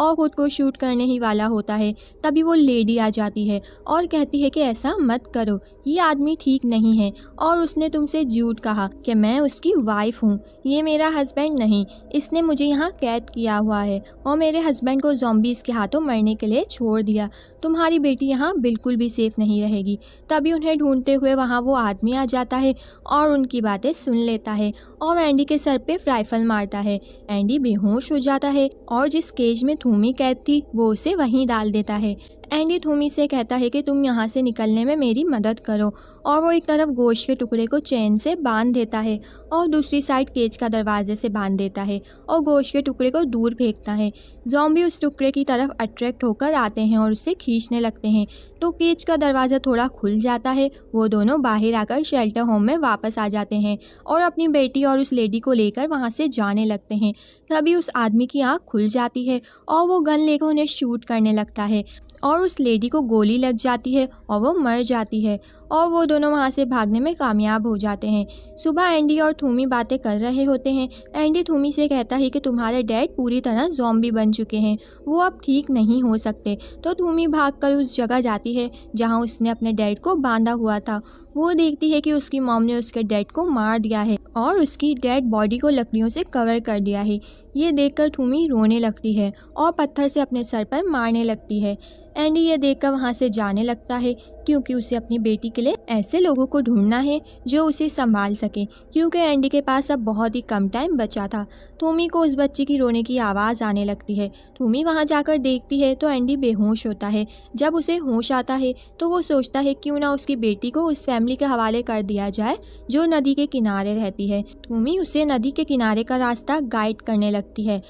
और खुद को शूट करने ही वाला होता है। तभी वो लेडी आ जाती है और कहती है कि ऐसा मत करो, ये आदमी ठीक नहीं है और उसने तुमसे झूठ कहा कि मैं उसकी वाइफ हूँ। ये मेरा हस्बैंड नहीं, इसने मुझे यहाँ कैद किया हुआ है और मेरे हस्बैंड को ज़ॉम्बीज़ के हाथों मरने के लिए छोड़ दिया। तुम्हारी बेटी यहाँ बिल्कुल भी सेफ नहीं रहेगी। तभी उन्हें ढूंढते हुए वहाँ वो आदमी आ जाता है और उनकी बातें सुन लेता है और एंडी के सर पे राइफल मारता है। एंडी बेहोश हो जाता है और जिस केज में थूमी कैद थी वो उसे वहीं डाल देता है। एंडी थूमी से कहता है कि तुम यहाँ से निकलने में मेरी मदद करो और वो एक तरफ गोश्त के टुकड़े को चैन से बांध देता है और दूसरी साइड केज का दरवाजे से बांध देता है और गोश्त के टुकड़े को दूर फेंकता है। ज़ॉम्बी उस टुकड़े की तरफ अट्रैक्ट होकर आते हैं और उसे खींचने लगते हैं तो केज का दरवाज़ा थोड़ा खुल जाता है। वो दोनों बाहर आकर शेल्टर होम में वापस आ जाते हैं और अपनी बेटी और उस लेडी को लेकर वहाँ से जाने लगते हैं। तभी उस आदमी की आँख खुल जाती है और वो गन लेकर उन्हें शूट करने लगता है और उस लेडी को गोली लग जाती है और वो मर जाती है और वो दोनों वहाँ से भागने में कामयाब हो जाते हैं। सुबह एंडी और थूमी बातें कर रहे होते हैं। एंडी थूमी से कहता है कि तुम्हारे डैड पूरी तरह ज़ॉम्बी बन चुके हैं, वो अब ठीक नहीं हो सकते। तो थूमी भागकर उस जगह जाती है जहाँ उसने अपने डैड को बांधा हुआ था। वो देखती है कि उसकी मॉम ने उसके डैड को मार दिया है और उसकी डेड बॉडी को लकड़ियों से कवर कर दिया है। ये देखकर थूमी रोने लगती है और पत्थर से अपने सर पर मारने लगती है। एंडी ये देखकर वहाँ से जाने लगता है क्योंकि उसे अपनी बेटी के लिए ऐसे लोगों को ढूंढना है जो उसे संभाल सके, क्योंकि एंडी के पास अब बहुत ही कम टाइम बचा था। थूमी को उस बच्चे की रोने की आवाज़ आने लगती है। थूमी वहाँ जाकर देखती है तो एंडी बेहोश होता है। जब उसे होश आता है तो वो सोचता है क्यों ना उसकी बेटी को उस फैमिली के हवाले कर दिया जाए जो नदी के किनारे रहती है। थूमी उसे नदी के किनारे का रास्ता गाइड करने लगती है।